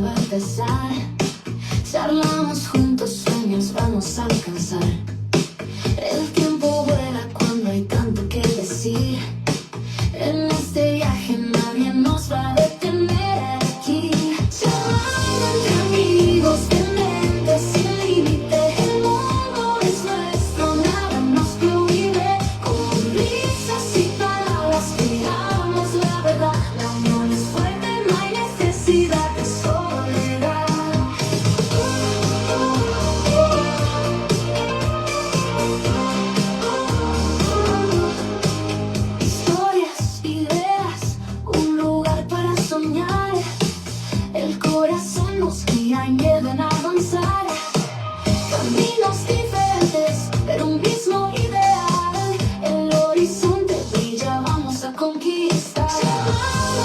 va a empezar. Charlamos juntos, sueños vamos a alcanzar. El tiempo vuela cuando hay tanto que decir. En este viaje nadie nos va a detener aquí. Charlando entre amigos, de mente sin límite. El mundo es nuestro, nada nos prohíbe. Con risas y palabras digamos la verdad. La unión es fuerte, no hay necesidad de soledad. Historias, ideas, un lugar para soñar. El corazón nos guía y miedo en avanzar. Caminos diferentes, pero un mismo ideal. El horizonte brilla, vamos a conquistar.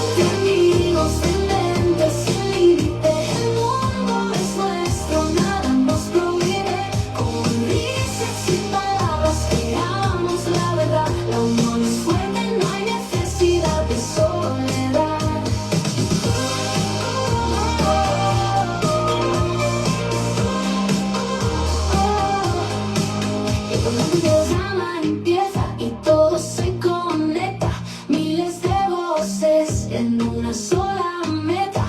Entre amigos, de mente sin límite. El mundo es nuestro, nada nos prohíbe. Con risas y palabras creamos la verdad. La unión es fuerte, no hay necesidad de soledad. Y cuando Dios llama empieza y todo se conecta. Miles de voces en una sola meta.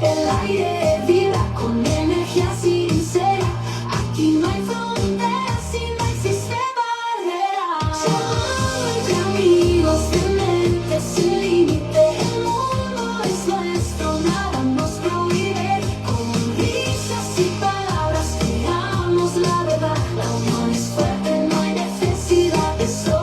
El aire vibra con energía sincera. Aquí no hay fronteras y no existe barrera. Charlando entre amigos, de mente sin límite. El mundo es nuestro, nada nos prohíbe. Con risas y palabras creamos la verdad. La unión es fuerte, no hay necesidad de soledad.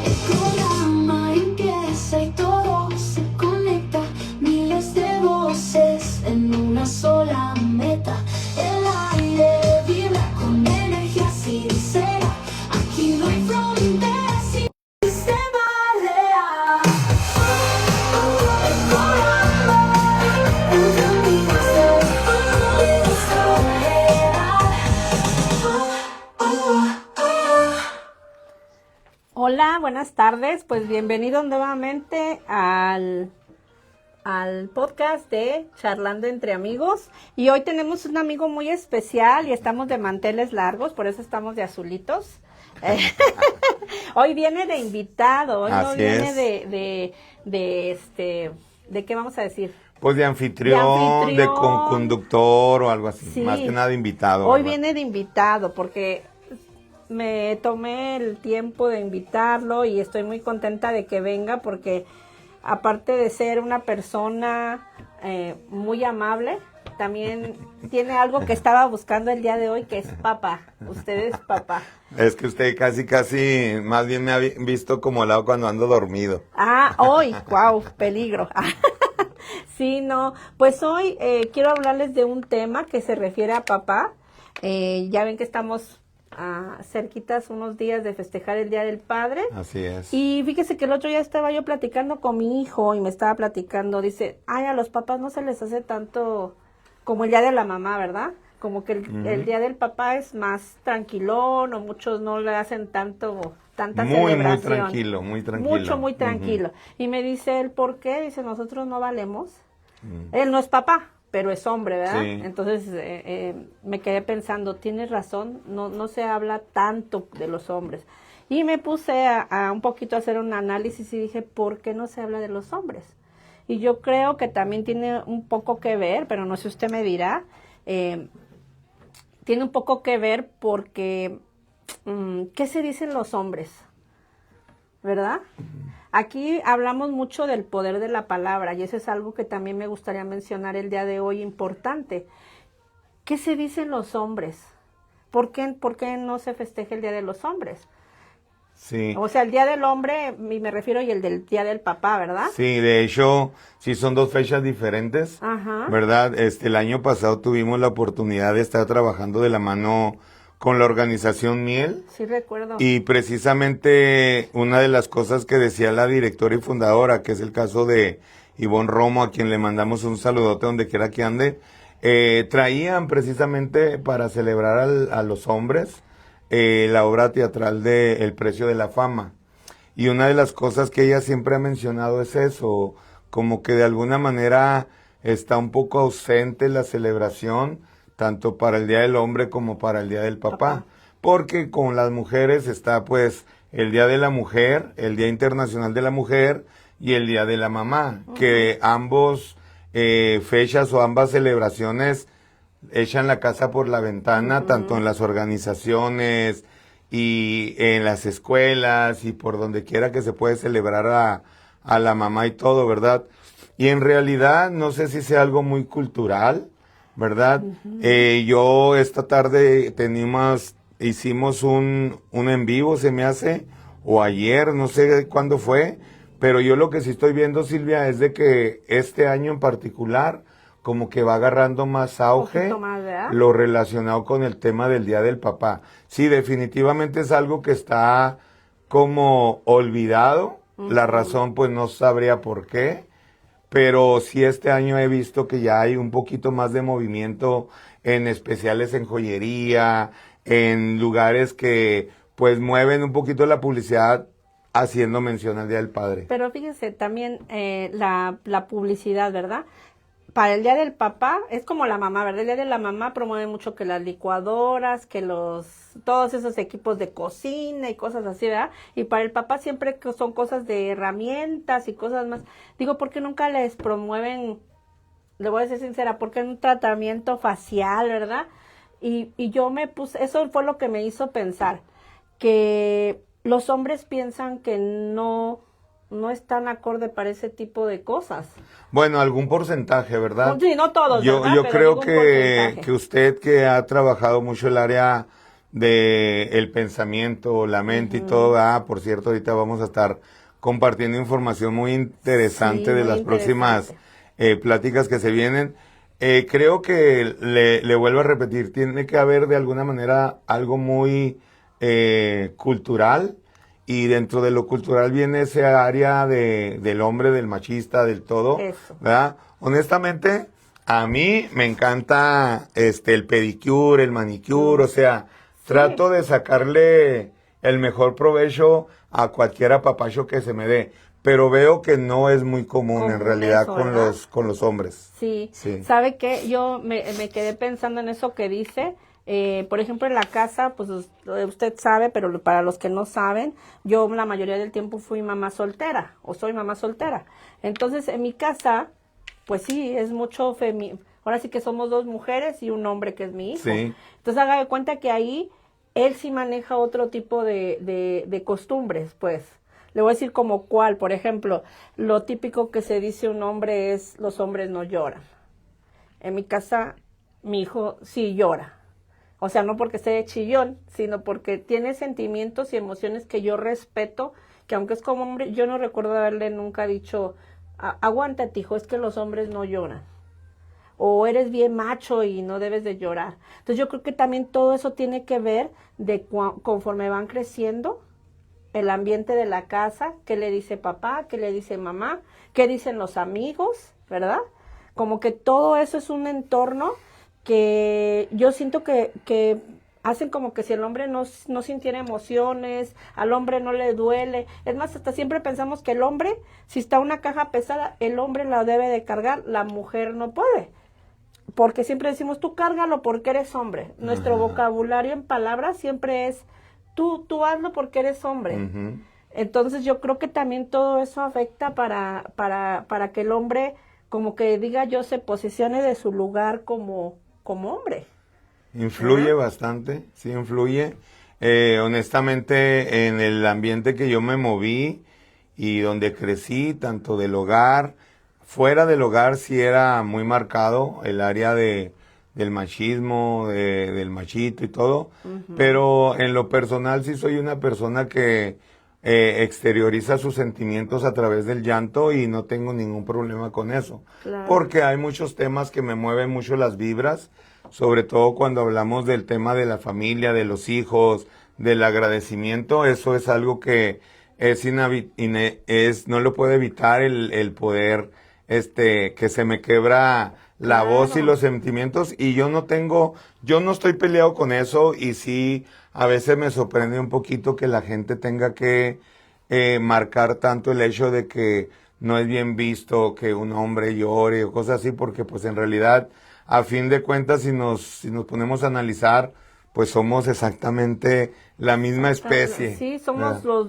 El programa empieza y todo se conecta. Miles de voces en una sola meta. El aire vibra con energía sincera. Aquí no hay fronteras y no existe barrera. El programa entre amigos de soledad. Hola, buenas tardes. Pues bienvenidos nuevamente al podcast de Charlando entre Amigos. Y hoy tenemos un amigo muy especial y estamos de manteles largos, por eso estamos de azulitos. Hoy viene de invitado, hoy no Así viene es. ¿de qué vamos a decir? Pues de anfitrión, de conductor o algo así, Sí. más que nada de invitado. Hoy ¿verdad? viene de invitado porque me tomé el tiempo de invitarlo y estoy muy contenta de que venga porque aparte de ser una persona muy amable, también tiene algo que estaba buscando el día de hoy, que es papá. Usted es papá. Es que usted casi, más bien me ha visto como lado cuando ando dormido. Ah, hoy, wow, peligro. Sí, no, pues hoy quiero hablarles de un tema que se refiere a papá. Ya ven que estamos cerquitas unos días de festejar el Día del Padre. Así es. Y fíjese que el otro día estaba yo platicando con mi hijo y me estaba platicando, dice, ay, a los papás no se les hace tanto como el Día de la Mamá, ¿verdad? Como que el Día del Papá es más tranquilón o muchos no le hacen tanta celebración. Muy tranquilo, muy tranquilo. Muy tranquilo. Y me dice él, ¿por qué? Dice, nosotros no valemos. Él no es papá, pero es hombre, ¿verdad? Sí. Entonces me quedé pensando, tienes razón, no se habla tanto de los hombres. Y me puse a un poquito a hacer un análisis y dije, ¿por qué no se habla de los hombres? Y yo creo que también tiene un poco que ver, pero no sé, usted me dirá, tiene un poco que ver porque, ¿qué se dicen los hombres? ¿Verdad? Aquí hablamos mucho del poder de la palabra y eso es algo que también me gustaría mencionar el día de hoy, importante. ¿Qué se dicen los hombres? ¿Por qué no se festeja el Día de los Hombres? Sí. O sea, el Día del Hombre, y me refiero, y el del Día del Papá, ¿verdad? Sí, de hecho, sí son dos fechas diferentes, Ajá. ¿verdad? El año pasado tuvimos la oportunidad de estar trabajando de la mano con la organización Miel. Sí, recuerdo. Y precisamente una de las cosas que decía la directora y fundadora, que es el caso de Ivonne Romo, a quien le mandamos un saludote donde quiera que ande, traían precisamente para celebrar a los hombres la obra teatral de El precio de la fama. Y una de las cosas que ella siempre ha mencionado es eso, como que de alguna manera está un poco ausente la celebración, tanto para el Día del Hombre como para el Día del Papá. Porque con las mujeres está pues el Día de la Mujer, el Día Internacional de la Mujer y el Día de la Mamá, que ambos fechas o ambas celebraciones echan la casa por la ventana, tanto en las organizaciones y en las escuelas y por donde quiera que se puede celebrar a la mamá y todo, ¿verdad? Y en realidad no sé si sea algo muy cultural, ¿verdad? Yo esta tarde hicimos un en vivo, se me hace, o ayer, no sé cuándo fue, pero yo lo que sí estoy viendo, Silvia, es de que este año en particular como que va agarrando más auge más, lo relacionado con el tema del Día del Papá. Sí, definitivamente es algo que está como olvidado, la razón pues no sabría por qué, pero sí este año he visto que ya hay un poquito más de movimiento en especiales en joyería, en lugares que pues mueven un poquito la publicidad haciendo mención al Día del Padre. Pero fíjese también la publicidad, ¿verdad? Para el Día del Papá es como la mamá, ¿verdad? El Día de la Mamá promueve mucho que las licuadoras, que todos esos equipos de cocina y cosas así, ¿verdad? Y para el papá siempre que son cosas de herramientas y cosas más. Digo, ¿por qué nunca les promueven, le voy a ser sincera, porque un tratamiento facial, ¿verdad? Y yo me puse, eso fue lo que me hizo pensar, que los hombres piensan que no están acorde para ese tipo de cosas. Bueno, algún porcentaje, ¿verdad? Sí, no todos, ¿verdad? Yo Pero creo porcentaje. que usted que ha trabajado mucho el área de el pensamiento, la mente y todo, por cierto, ahorita vamos a estar compartiendo información muy interesante Sí, de muy las próximas interesante. pláticas que se vienen. Creo que le vuelvo a repetir, tiene que haber de alguna manera algo muy cultural, y dentro de lo cultural viene ese área del hombre, del machista, del todo, Eso. ¿verdad? Honestamente, a mí me encanta el pedicure, el manicure, o sea, trato de sacarle el mejor provecho a cualquier apapacho que se me dé, pero veo que no es muy común en Común realidad eso, con ¿verdad? los hombres. Sí. Sí. ¿Sabe qué? Yo me quedé pensando en eso que dice. Por ejemplo, en la casa, pues usted sabe, pero para los que no saben, yo la mayoría del tiempo fui mamá soltera, o soy mamá soltera. Entonces, en mi casa, pues sí, es mucho ahora sí que somos dos mujeres y un hombre que es mi hijo. Sí. Entonces, haga de cuenta que ahí él sí maneja otro tipo de costumbres, pues. Le voy a decir como cuál, por ejemplo, lo típico que se dice un hombre es, los hombres no lloran. En mi casa, mi hijo sí llora. O sea, no porque esté de chillón, sino porque tiene sentimientos y emociones que yo respeto, que aunque es como hombre, yo no recuerdo haberle nunca dicho, aguántate, hijo, es que los hombres no lloran. O eres bien macho y no debes de llorar. Entonces yo creo que también todo eso tiene que ver de conforme van creciendo, el ambiente de la casa, qué le dice papá, qué le dice mamá, qué dicen los amigos, ¿verdad? Como que todo eso es un entorno que yo siento que hacen como que si el hombre no sintiera emociones, al hombre no le duele. Es más, hasta siempre pensamos que el hombre, si está una caja pesada, el hombre la debe de cargar, la mujer no puede. Porque siempre decimos, tú cárgalo porque eres hombre. Nuestro vocabulario en palabras siempre es, tú hazlo porque eres hombre. Entonces yo creo que también todo eso afecta para que el hombre, como que diga yo, se posicione de su lugar como hombre. Influye bastante, sí influye. Honestamente, en el ambiente que yo me moví y donde crecí, tanto del hogar, fuera del hogar sí era muy marcado el área del machismo, del machito y todo, pero en lo personal sí soy una persona que exterioriza sus sentimientos a través del llanto y no tengo ningún problema con eso, Claro. porque hay muchos temas que me mueven mucho las vibras, sobre todo cuando hablamos del tema de la familia, de los hijos, del agradecimiento. Eso es algo que no lo puedo evitar el poder, que se me quebra la voz y Claro. los sentimientos, y yo no estoy peleado con eso, y sí, a veces me sorprende un poquito que la gente tenga que marcar tanto el hecho de que no es bien visto que un hombre llore o cosas así, porque pues en realidad, a fin de cuentas, si nos ponemos a analizar, pues somos exactamente la misma especie. Sí, somos ¿verdad? los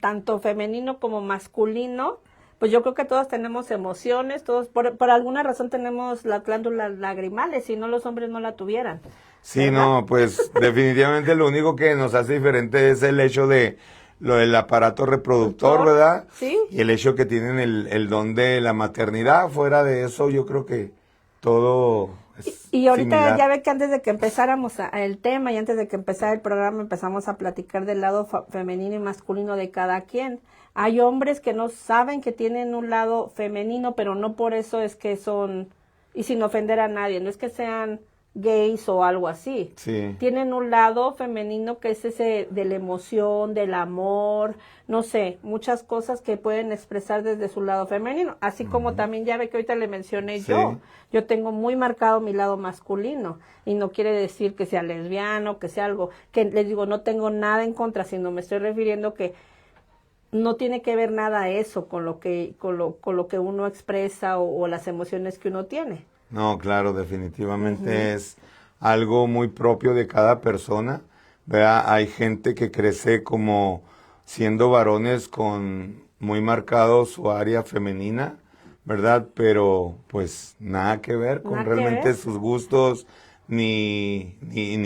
tanto femenino como masculino. Pues yo creo que todos tenemos emociones, todos por alguna razón tenemos las glándulas lagrimales, si no los hombres no la tuvieran. Sí, ¿Verdad? no, pues definitivamente lo único que nos hace diferente es el hecho de lo del aparato reproductor, ¿verdad? Sí. Y el hecho que tienen el don de la maternidad. Fuera de eso, yo creo que todo es Y ahorita similar. ya ve que antes de que empezáramos el tema y antes de que empezara el programa empezamos a platicar del lado femenino y masculino de cada quien. Hay hombres que no saben que tienen un lado femenino, pero no por eso es que son, y sin ofender a nadie, no es que sean gays o algo así. Sí. Tienen un lado femenino que es ese de la emoción, del amor, no sé, muchas cosas que pueden expresar desde su lado femenino, así como también ya ve que ahorita le mencioné Sí. yo tengo muy marcado mi lado masculino y no quiere decir que sea lesbiano, que sea algo, que les digo, no tengo nada en contra, sino me estoy refiriendo que no tiene que ver nada eso con lo que uno expresa o las emociones que uno tiene. No, claro, definitivamente es algo muy propio de cada persona, ¿verdad? Hay gente que crece como siendo varones con muy marcado su área femenina, ¿verdad? Pero pues nada que ver con Nada que realmente ver. sus gustos ni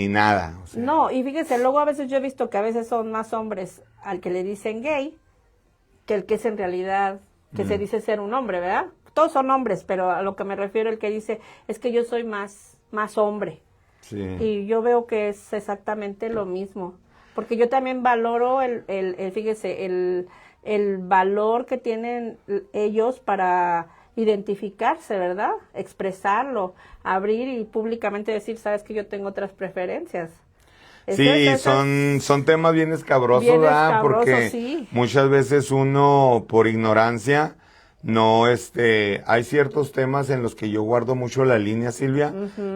nada. O sea, No, y fíjese, luego a veces yo he visto que a veces son más hombres al que le dicen gay que el que es en realidad, que se dice ser un hombre, ¿verdad? Todos son hombres, pero a lo que me refiero el que dice es que yo soy más hombre. sí. Y yo veo que es exactamente lo mismo. Porque yo también valoro fíjese, el valor que tienen ellos para identificarse, ¿verdad? Expresarlo, abrir y públicamente decir, sabes que yo tengo otras preferencias. Sí, son temas bien escabrosos, Bien ¿verdad? escabrosos, Porque sí. muchas veces uno, por ignorancia, no, hay ciertos temas en los que yo guardo mucho la línea, Silvia,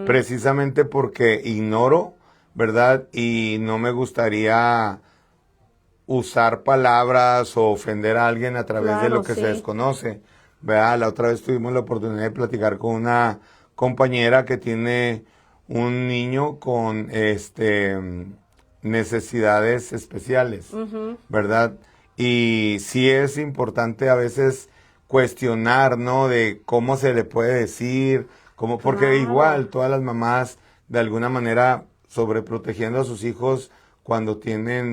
precisamente porque ignoro, ¿verdad? Y no me gustaría usar palabras o ofender a alguien a través de Claro, lo que se sí. desconoce, ¿verdad? La otra vez tuvimos la oportunidad de platicar con una compañera que tiene un niño con necesidades especiales, ¿verdad? Y sí es importante a veces cuestionar, ¿no? De cómo se le puede decir, porque Claro. igual todas las mamás de alguna manera sobreprotegiendo a sus hijos cuando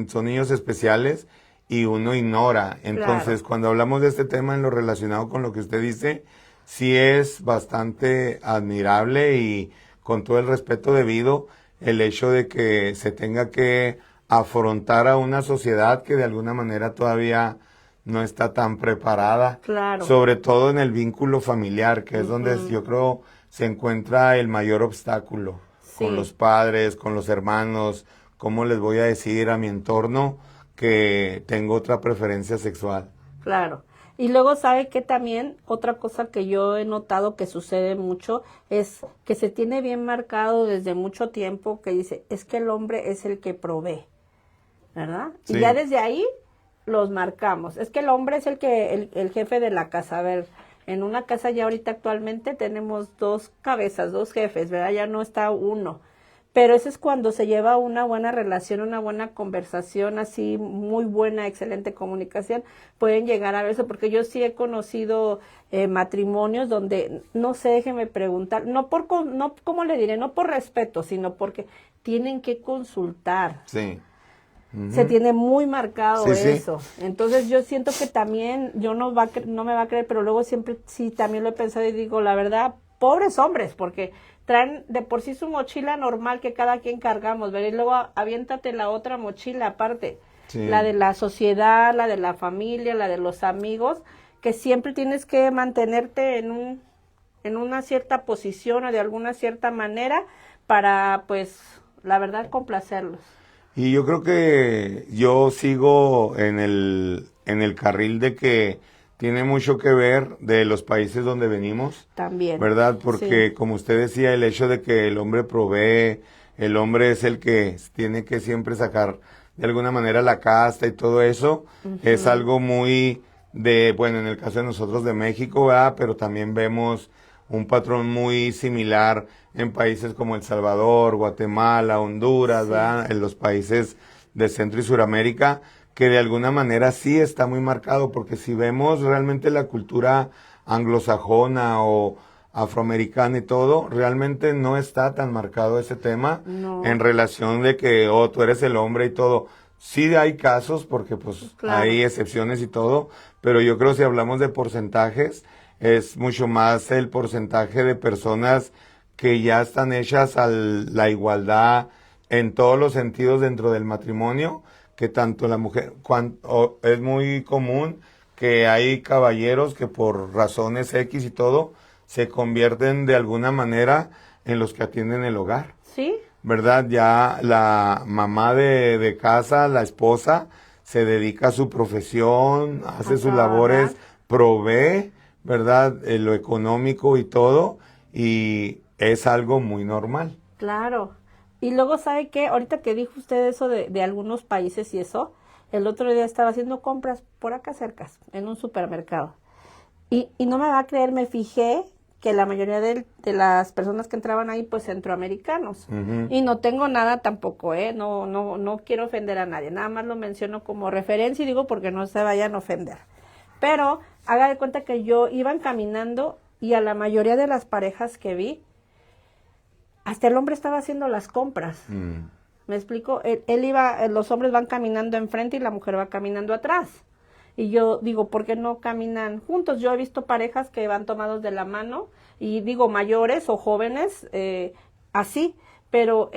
son niños especiales y uno ignora. Entonces, Claro. cuando hablamos de este tema en lo relacionado con lo que usted dice, sí es bastante admirable y con todo el respeto debido el hecho de que se tenga que afrontar a una sociedad que de alguna manera todavía no está tan preparada, Claro. sobre todo en el vínculo familiar, que es donde yo creo se encuentra el mayor obstáculo, Sí. con los padres, con los hermanos, cómo les voy a decir a mi entorno que tengo otra preferencia sexual. Claro. Y luego sabe que también otra cosa que yo he notado que sucede mucho es que se tiene bien marcado desde mucho tiempo que dice, es que el hombre es el que provee, ¿verdad? Sí. Y ya desde ahí los marcamos. Es que el hombre es el jefe de la casa. A ver, en una casa ya ahorita actualmente tenemos dos cabezas, dos jefes, ¿verdad? Ya no está uno. Pero eso es cuando se lleva una buena relación, una buena conversación, así muy buena, excelente comunicación, pueden llegar a eso, porque yo sí he conocido matrimonios donde, no sé, déjeme preguntar, no ¿cómo le diré? No por respeto, sino porque tienen que consultar. Sí. Se tiene muy marcado Sí, sí. eso. Entonces yo siento que también, yo no me va a creer, pero luego siempre sí también lo he pensado y digo, la verdad, pobres hombres, porque traen de por sí su mochila normal que cada quien cargamos, ¿verdad? Y luego aviéntate la otra mochila aparte, Sí. la de la sociedad, la de la familia, la de los amigos, que siempre tienes que mantenerte en una cierta posición o de alguna cierta manera para, pues, la verdad, complacerlos. Y yo creo que yo sigo en el carril de que tiene mucho que ver de los países donde venimos, También. ¿verdad? Porque Sí. como usted decía, el hecho de que el hombre provee, el hombre es el que tiene que siempre sacar de alguna manera la casta y todo eso, es algo muy de, bueno, en el caso de nosotros de México, ¿verdad? Pero también vemos un patrón muy similar en países como El Salvador, Guatemala, Honduras, Sí. ¿verdad? En los países de Centro y Suramérica, que de alguna manera sí está muy marcado, porque si vemos realmente la cultura anglosajona o afroamericana y todo, realmente no está tan marcado ese tema No. en relación de que, oh, tú eres el hombre y todo. Sí hay casos, porque pues Claro. hay excepciones y todo, pero yo creo si hablamos de porcentajes, es mucho más el porcentaje de personas que ya están hechas a la igualdad en todos los sentidos dentro del matrimonio, que tanto la mujer, es muy común que hay caballeros que por razones X y todo, se convierten de alguna manera en los que atienden el hogar, ¿Sí? ¿verdad? Ya la mamá de casa, la esposa, se dedica a su profesión, hace sus trabajar. labores, provee, ¿verdad? Lo económico y todo, y es algo muy normal. Claro. Y luego, ¿sabe qué? Ahorita que dijo usted eso de algunos países y eso, el otro día estaba haciendo compras por acá cerca, en un supermercado. Y no me va a creer, me fijé que la mayoría de las personas que entraban ahí, pues centroamericanos. Ujú. Y no tengo nada tampoco, no quiero ofender a nadie. Nada más lo menciono como referencia y digo porque no se vayan a ofender. Pero haga de cuenta que yo iban caminando y a la mayoría de las parejas que vi, hasta el hombre estaba haciendo las compras. Mm. ¿Me explico? Él iba, los hombres van caminando enfrente y la mujer va caminando atrás. Y yo digo, ¿por qué no caminan juntos? Yo he visto parejas que van tomados de la mano y digo mayores o jóvenes así, pero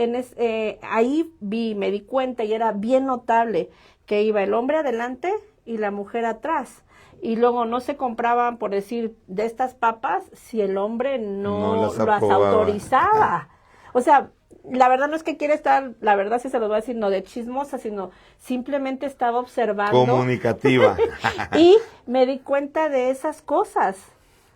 ahí me di cuenta y era bien notable que iba el hombre adelante y la mujer atrás. Y luego no se compraban, por decir, de estas papas si el hombre No no las las aprobaba. autorizaba. O sea, la verdad no es que quiera estar, la verdad sí se los voy a decir, no de chismosa, sino simplemente estaba observando. Comunicativa. Y me di cuenta de esas cosas.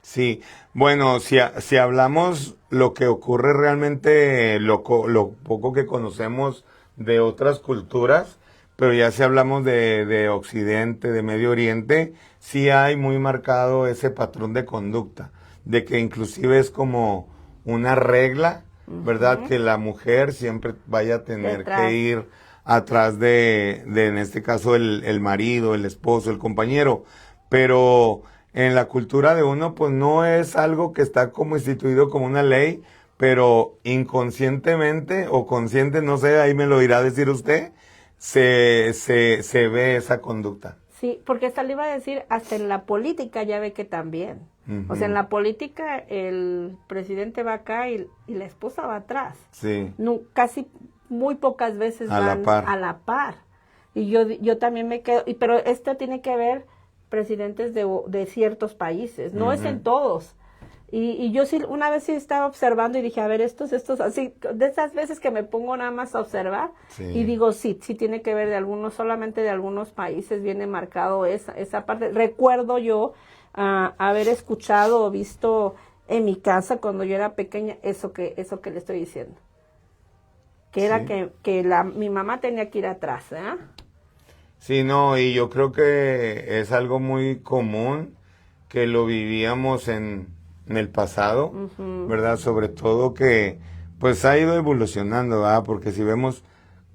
Sí, bueno, si hablamos lo que ocurre realmente, lo poco que conocemos de otras culturas, pero ya si hablamos de Occidente, de Medio Oriente, sí hay muy marcado ese patrón de conducta, de que inclusive es como una regla, ¿verdad? Que la mujer siempre vaya a tener Detrás. que ir atrás de en este caso, el marido, el esposo, el compañero, pero en la cultura de uno, pues no es algo que está como instituido como una ley, pero inconscientemente o consciente, no sé, ahí me lo irá a decir usted, se ve esa conducta. Sí, porque hasta le iba a decir, hasta en la política ya ve que también. O sea, en la política el presidente va acá y la esposa va atrás. Sí. No, casi muy pocas veces A la van par. a la par. Y yo también me quedo, pero esto tiene que ver presidentes de ciertos países, no es en todos. Y yo sí, una vez sí estaba observando y dije, a ver, estos, así, de esas veces que me pongo nada más a observar, Sí. y digo, sí tiene que ver de algunos, solamente de algunos países viene marcado esa parte. Recuerdo yo haber escuchado o visto en mi casa cuando yo era pequeña eso que le estoy diciendo. Que era Sí. que mi mamá tenía que ir atrás, ¿eh? Sí, no, y yo creo que es algo muy común que lo vivíamos en el pasado, ¿verdad? Sobre todo que pues ha ido evolucionando, ¿verdad? Porque si vemos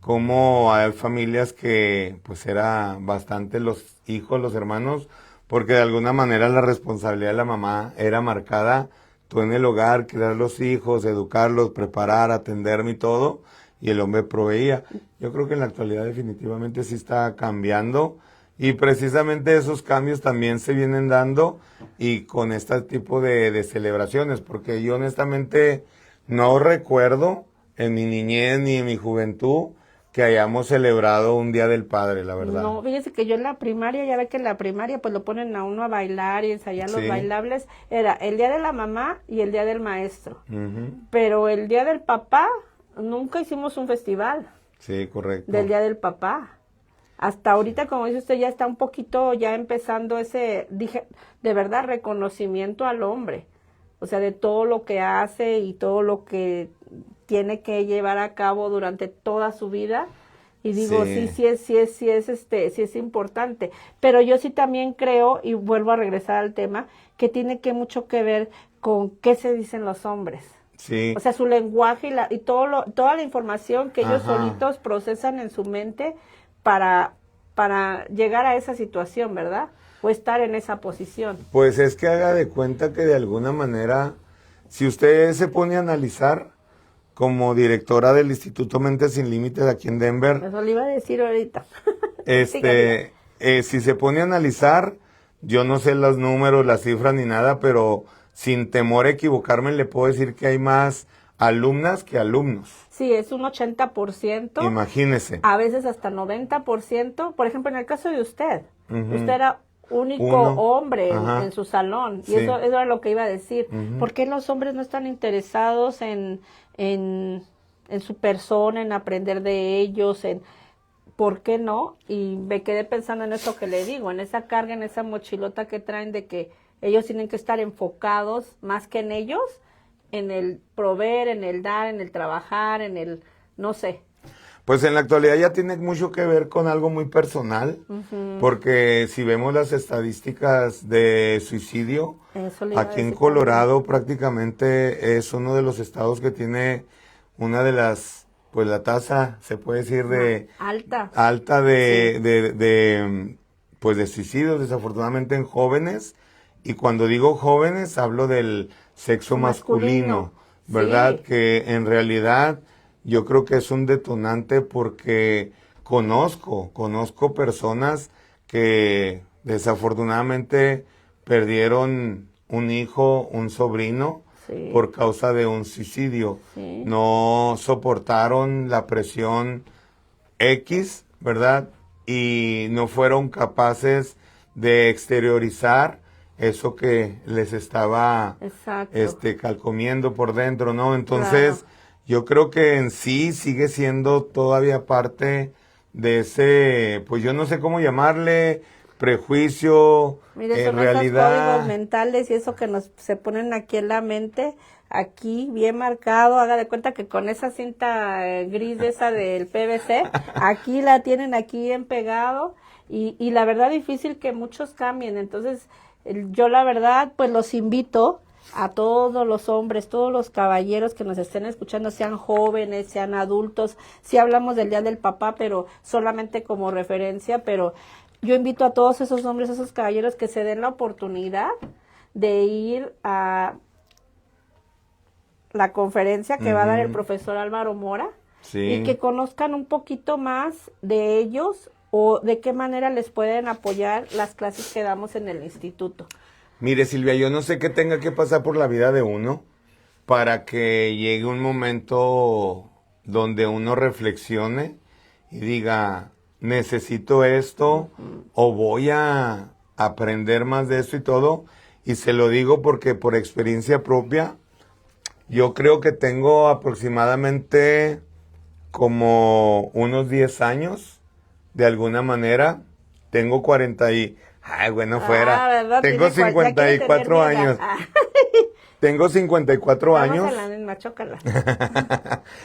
cómo hay familias que pues era bastante los hijos, los hermanos, porque de alguna manera la responsabilidad de la mamá era marcada, tú en el hogar, criar los hijos, educarlos, preparar, atenderme y todo, y el hombre proveía. Yo creo que en la actualidad definitivamente sí está cambiando, y precisamente esos cambios también se vienen dando y con este tipo de celebraciones, porque yo honestamente no recuerdo en mi niñez ni en mi juventud que hayamos celebrado un Día del Padre, la verdad. No, fíjese que yo en la primaria, ya ve que en la primaria pues lo ponen a uno a bailar y ensayar los Sí. bailables, era el día de la mamá y el día del maestro. Ujú. Pero el día del papá, nunca hicimos un festival Sí, correcto. del día del papá. hasta ahorita, como dice usted, ya está un poquito ya empezando ese, dije, de verdad, reconocimiento al hombre. O sea, de todo lo que hace y todo lo que tiene que llevar a cabo durante toda su vida. Y digo, sí es importante. Pero yo sí también creo, y vuelvo a regresar al tema, que tiene que mucho que ver con qué se dicen los hombres. Sí. O sea, su lenguaje y toda la información que ellos Ajá. solitos procesan en su mente para llegar a esa situación, ¿verdad? O estar en esa posición. Pues es que haga de cuenta que de alguna manera, si usted se pone a analizar como directora del Instituto Mentes Sin Límites aquí en Denver, Eso le iba a decir ahorita. si se pone a analizar, yo no sé los números, las cifras ni nada, pero sin temor a equivocarme le puedo decir que hay más alumnas que alumnos. Sí, es un 80%. Imagínese. A veces hasta 90%. Por ejemplo, en el caso de usted, Ujú. usted era único Uno. hombre Ajá. en su salón. Y Sí. eso era lo que iba a decir. Ujú. ¿Por qué los hombres no están interesados en su persona, en aprender de ellos, ¿por qué no? Y me quedé pensando en eso que le digo, en esa carga, en esa mochilota que traen de que ellos tienen que estar enfocados más que en ellos, en el proveer, en el dar, en el trabajar, en el, no sé. Pues en la actualidad ya tiene mucho que ver con algo muy personal, porque si vemos las estadísticas de suicidio, Eso le iba a aquí en decir Colorado prácticamente es uno de los estados que tiene una de las, pues la tasa, se puede decir, alta pues de suicidios, desafortunadamente en jóvenes, y cuando digo jóvenes hablo del sexo masculino, ¿verdad? Sí. Que en realidad yo creo que es un detonante porque conozco personas que desafortunadamente perdieron un hijo, un sobrino, Sí. por causa de un suicidio. Sí. No soportaron la presión X, ¿verdad? Y no fueron capaces de exteriorizar eso que les estaba Exacto. calcomiendo por dentro, ¿no? Entonces, Claro. yo creo que en sí sigue siendo todavía parte de ese, pues yo no sé cómo llamarle, prejuicio, Mire, son esos realidad. códigos mentales y eso que se ponen aquí en la mente, aquí bien marcado, haga de cuenta que con esa cinta gris esa del PVC, aquí la tienen aquí bien pegado y la verdad difícil que muchos cambien. Entonces, yo la verdad pues los invito a todos los hombres, todos los caballeros que nos estén escuchando, sean jóvenes, sean adultos, si hablamos del Día del Papá, pero solamente como referencia, pero yo invito a todos esos hombres, esos caballeros que se den la oportunidad de ir a la conferencia que va a dar el profesor Álvaro Mora Sí. y que conozcan un poquito más de ellos o de qué manera les pueden apoyar las clases que damos en el instituto. Mire, Silvia, yo no sé qué tenga que pasar por la vida de uno para que llegue un momento donde uno reflexione y diga, necesito esto o voy a aprender más de esto y todo. Y se lo digo porque por experiencia propia, yo creo que tengo aproximadamente como unos 10 años, de alguna manera. Tengo 40 y... Ay, bueno, fuera. ¿verdad? Tengo Tiene ya quiere 54 tener mi edad. años. Tengo 54 Vamos años. a la misma, chócala.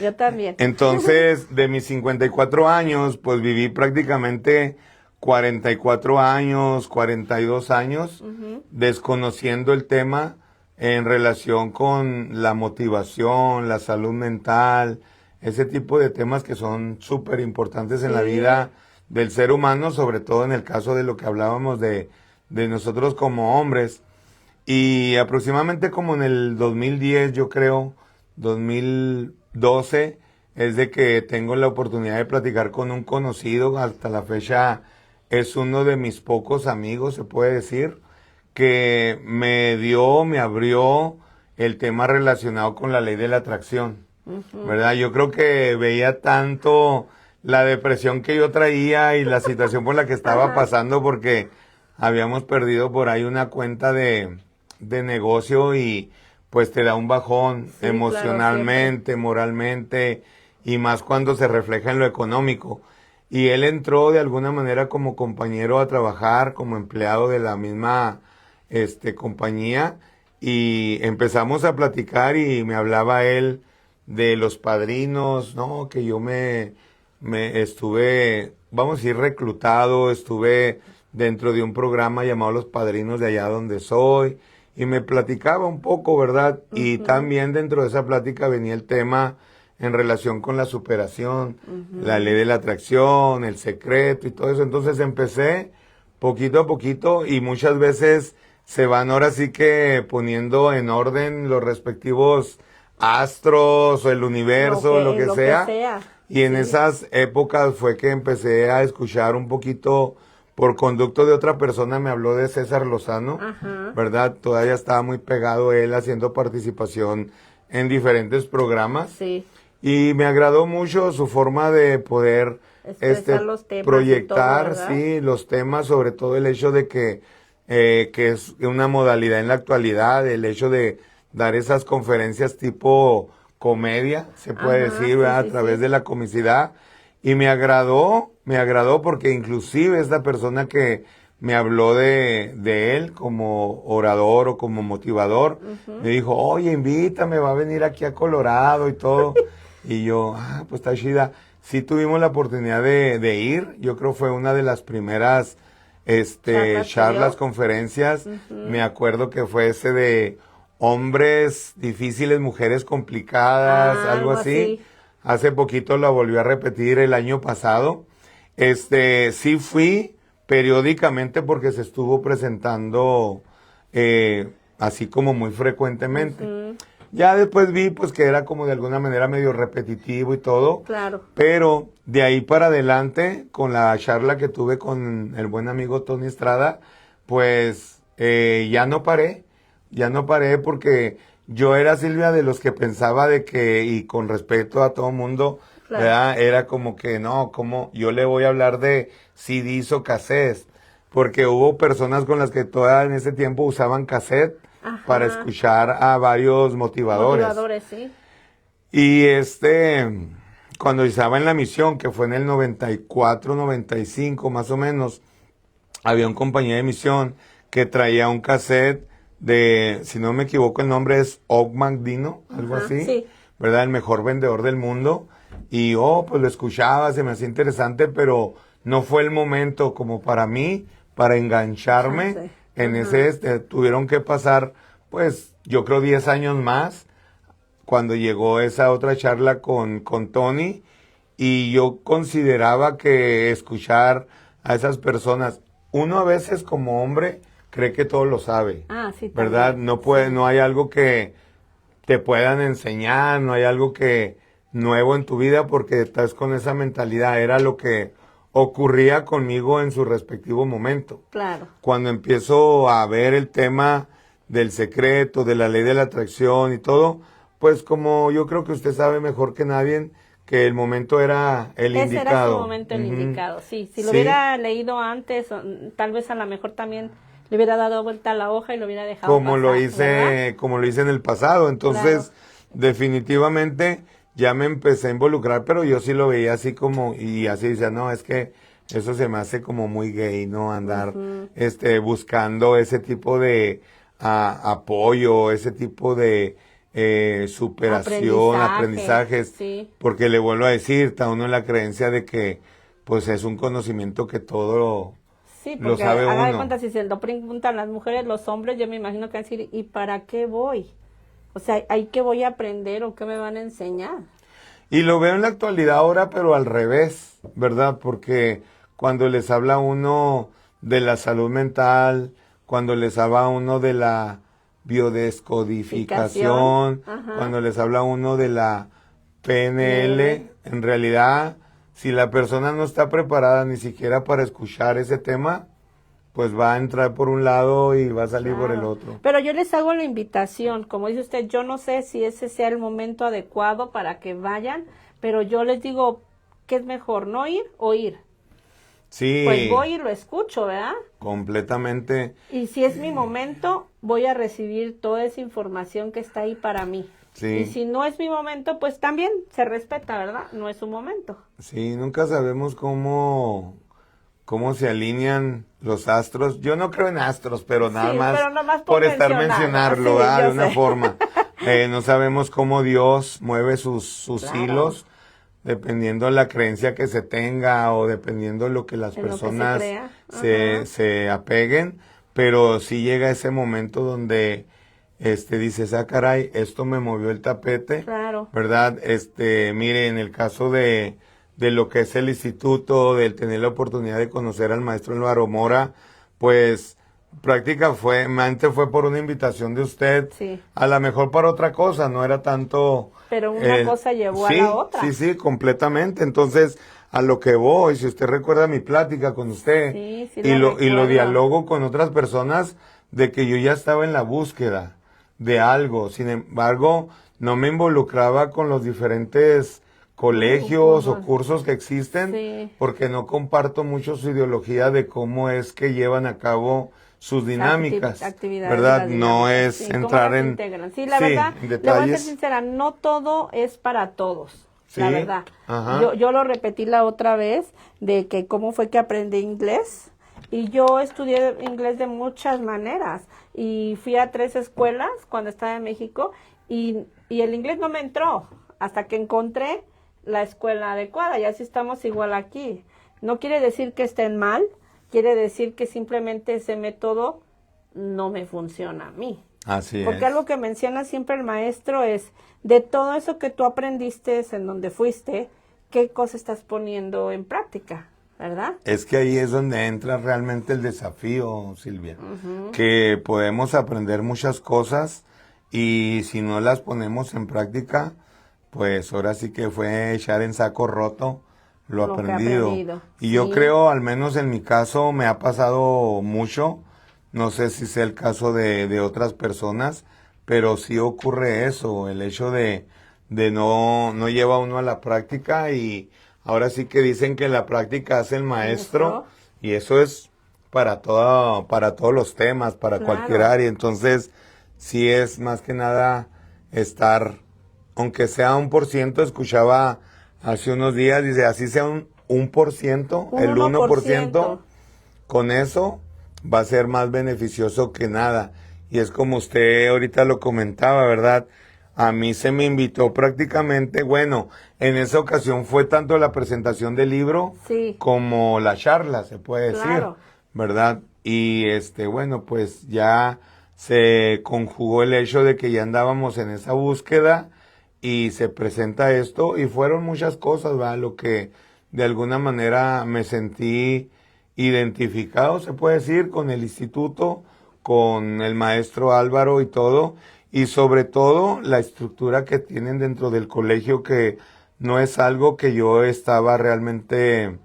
Yo también. Entonces, de mis 54 años, pues viví prácticamente 44 años, 42 años, desconociendo el tema en relación con la motivación, la salud mental, ese tipo de temas que son súper importantes en la Sí. vida del ser humano, sobre todo en el caso de lo que hablábamos de nosotros como hombres. Y aproximadamente como en el 2010, yo creo, 2012, es de que tengo la oportunidad de platicar con un conocido, hasta la fecha es uno de mis pocos amigos, se puede decir, que me abrió el tema relacionado con la ley de la atracción, ¿verdad? Yo creo que veía tanto la depresión que yo traía y la situación por la que estaba pasando porque habíamos perdido por ahí una cuenta de negocio y pues te da un bajón Sí, emocionalmente, moralmente y más cuando se refleja en lo económico. y él entró de alguna manera como compañero a trabajar, como empleado de la misma compañía, y empezamos a platicar y me hablaba él de los padrinos, ¿no? Que yo me estuve, vamos a decir, reclutado, estuve dentro de un programa llamado Los Padrinos de allá donde soy, y me platicaba un poco, ¿verdad? Y también dentro de esa plática venía el tema en relación con la superación, la ley de la atracción, el secreto y todo eso. Entonces empecé poquito a poquito, y muchas veces se van ahora sí que poniendo en orden los respectivos astros o el universo, lo que sea. Y en esas épocas fue que empecé a escuchar un poquito, por conducto de otra persona, me habló de César Lozano, ¿verdad? Todavía estaba muy pegado él haciendo participación en diferentes programas. Sí. Y me agradó mucho su forma de poder los temas proyectar, y todo, sí, los temas, sobre todo el hecho de que es una modalidad en la actualidad, el hecho de dar esas conferencias tipo comedia, se puede decir, ¿verdad? A través de la comicidad. Y me agradó porque inclusive esta persona que me habló de él como orador o como motivador, me dijo, oye, invítame, va a venir aquí a Colorado y todo. Y yo, pues está chida. Sí tuvimos la oportunidad de ir, yo creo fue una de las primeras charlas, conferencias. Me acuerdo que fue ese de hombres difíciles, mujeres complicadas, algo así. Hace poquito lo volvió a repetir el año pasado. Sí fui periódicamente porque se estuvo presentando así como muy frecuentemente. Ya después vi pues que era como de alguna manera medio repetitivo y todo. Claro. Pero de ahí para adelante, con la charla que tuve con el buen amigo Tony Estrada, pues ya no paré porque yo era, Silvia, de los que pensaba de que, y con respeto a todo mundo, ¿verdad? Era como que no, como yo le voy a hablar de CDs o cassettes, porque hubo personas con las que todavía en ese tiempo usaban cassette para escuchar a varios motivadores. Sí. Y cuando estaba en la misión, que fue en el 94, 95 más o menos, había un compañía de misión que traía un cassette de, si no me equivoco el nombre es Og Magdino, algo así, ¿verdad? El mejor vendedor del mundo. Y pues lo escuchaba, se me hacía interesante, pero no fue el momento como para mí, para engancharme en ese, tuvieron que pasar, pues, yo creo 10 años más, cuando llegó esa otra charla con Tony, y yo consideraba que escuchar a esas personas, uno a veces como hombre cree que todo lo sabe, ¿verdad? También. No puede, no hay algo que te puedan enseñar, no hay algo que nuevo en tu vida porque estás con esa mentalidad. Era lo que ocurría conmigo en su respectivo momento. Claro. Cuando empiezo a ver el tema del secreto, de la ley de la atracción y todo, pues como yo creo que usted sabe mejor que nadie que el momento era el indicado. Ese era su momento el indicado, sí. Si lo hubiera leído antes, tal vez a lo mejor también le hubiera dado vuelta a la hoja y lo hubiera dejado como pasar, lo hice, ¿verdad? Como lo hice en el pasado. Entonces, definitivamente ya me empecé a involucrar, pero yo sí lo veía así como, y así decía, no, es que eso se me hace como muy gay, ¿no? Andar buscando ese tipo de apoyo, ese tipo de superación, aprendizajes, porque le vuelvo a decir, está uno en la creencia de que pues es un conocimiento que todo lo sabe haga de uno. cuenta, si se lo preguntan las mujeres, los hombres, yo me imagino que van a decir, ¿y para qué voy? O sea, ¿hay qué voy a aprender o qué me van a enseñar? Y lo veo en la actualidad ahora, pero al revés, ¿verdad? Porque cuando les habla uno de la salud mental, cuando les habla uno de la biodescodificación, cuando les habla uno de la PNL, en realidad, si la persona no está preparada ni siquiera para escuchar ese tema, pues va a entrar por un lado y va a salir por el otro. Pero yo les hago la invitación, como dice usted, yo no sé si ese sea el momento adecuado para que vayan, pero yo les digo, ¿qué es mejor, no ir o ir? Sí. Pues voy y lo escucho, ¿verdad? Completamente. Y si es mi momento, voy a recibir toda esa información que está ahí para mí. Sí. Y si no es mi momento, pues también se respeta, ¿verdad? No es su momento. Sí, nunca sabemos cómo se alinean los astros. Yo no creo en astros, pero nada Sí, más pero nomás por por estar mencionarlo. mencionarlo, Sí, ¿verdad? yo De una sé. forma. No sabemos cómo Dios mueve sus Claro. hilos, dependiendo de la creencia que se tenga o dependiendo de lo que las En lo que se personas crea. se apeguen, pero sí llega ese momento donde dices, ah, caray, esto me movió el tapete, Claro. ¿verdad? Mire, en el caso de lo que es el instituto, del tener la oportunidad de conocer al maestro Álvaro Mora, pues prácticamente fue por una invitación de usted, Sí. a lo mejor para otra cosa, no era tanto... Pero una cosa llevó a la otra. Sí, completamente. Entonces, a lo que voy, si usted recuerda mi plática con usted, Sí, y lo recuerdo. dialogo con otras personas, de que yo ya estaba en la búsqueda de algo. Sin embargo, no me involucraba con los diferentes colegios o cursos que existen, Sí. porque no comparto mucho su ideología de cómo es que llevan a cabo sus dinámicas, Actividades, ¿verdad? las No dinámicas, es sí, cómo entrar las en... integran. Sí, la sí, verdad, en le voy a ser detalles. sincera, no todo es para todos, Sí, la verdad. ajá. Yo lo repetí la otra vez, de que cómo fue que aprendí inglés, y yo estudié inglés de muchas maneras, y fui a 3 escuelas cuando estaba en México, y el inglés no me entró, hasta que encontré la escuela adecuada, y así estamos igual aquí. No quiere decir que estén mal, quiere decir que simplemente ese método no me funciona a mí. Así Porque es. algo que menciona siempre el maestro es, de todo eso que tú aprendiste en donde fuiste, ¿qué cosa estás poniendo en práctica? ¿Verdad? Es que ahí es donde entra realmente el desafío, Silvia, que podemos aprender muchas cosas y si no las ponemos en práctica, pues ahora sí que fue echar en saco roto lo Lo que he aprendido. aprendido, Y yo sí. creo, al menos en mi caso, me ha pasado mucho, no sé si sea el caso de otras personas, pero sí ocurre eso, el hecho de no lleva uno a la práctica y ahora sí que dicen que la práctica hace el maestro y eso es para todos los temas, para Claro. cualquier área. Entonces, sí es más que nada estar, aunque sea 1%, escuchaba hace unos días, dice, así sea un 1%, el 1%, con eso va a ser más beneficioso que nada. Y es como usted ahorita lo comentaba, ¿verdad? A mí se me invitó prácticamente, bueno, en esa ocasión fue tanto la presentación del libro Sí. como la charla, se puede decir, Claro. ¿verdad? Y bueno, pues ya se conjugó el hecho de que ya andábamos en esa búsqueda y se presenta esto y fueron muchas cosas, ¿verdad? Lo que de alguna manera me sentí identificado, se puede decir, con el instituto, con el maestro Álvaro y todo, y sobre todo la estructura que tienen dentro del colegio, que no es algo que yo estaba realmente,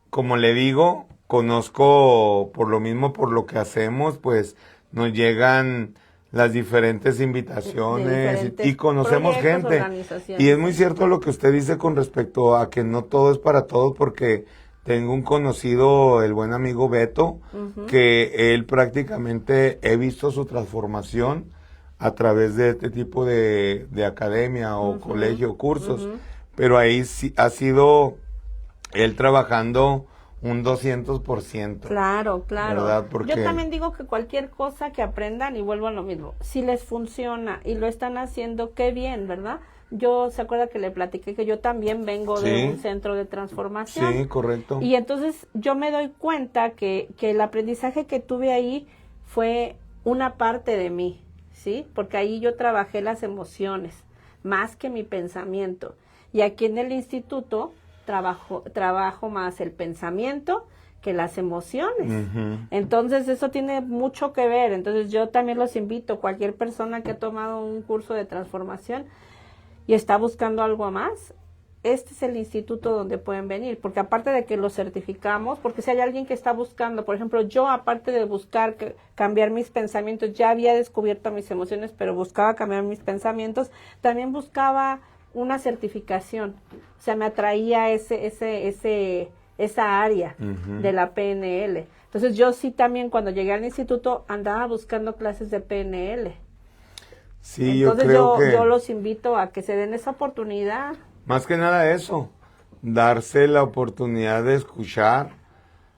como le digo, conozco por lo mismo, por lo que hacemos, pues nos llegan las diferentes invitaciones De diferentes y conocemos proyectos, gente. organizaciones. Y es muy cierto lo que usted dice con respecto a que no todo es para todos, porque tengo un conocido, el buen amigo Beto, que él prácticamente he visto su transformación a través de este tipo de academia o colegio, cursos, pero ahí sí ha sido él trabajando un 200%. Claro, claro. ¿Verdad? Porque... Yo también digo que cualquier cosa que aprendan, y vuelvo a lo mismo, si les funciona y lo están haciendo, qué bien, ¿verdad? Yo, ¿se acuerda que le platiqué que yo también vengo de un centro de transformación? Sí, correcto. Y entonces yo me doy cuenta que el aprendizaje que tuve ahí fue una parte de mí, ¿sí? Porque ahí yo trabajé las emociones, más que mi pensamiento. Y aquí en el instituto trabajo más el pensamiento que las emociones. Entonces eso tiene mucho que ver. Entonces yo también los invito, cualquier persona que ha tomado un curso de transformación y está buscando algo más, este es el instituto donde pueden venir, porque aparte de que los certificamos, porque si hay alguien que está buscando, por ejemplo, yo aparte de buscar cambiar mis pensamientos, ya había descubierto mis emociones, pero buscaba cambiar mis pensamientos, también buscaba una certificación, o sea, me atraía esa área de la PNL. Entonces yo sí también cuando llegué al instituto andaba buscando clases de PNL. Sí, yo Entonces creo que yo los invito a que se den esa oportunidad. más que nada eso, darse la oportunidad de escuchar.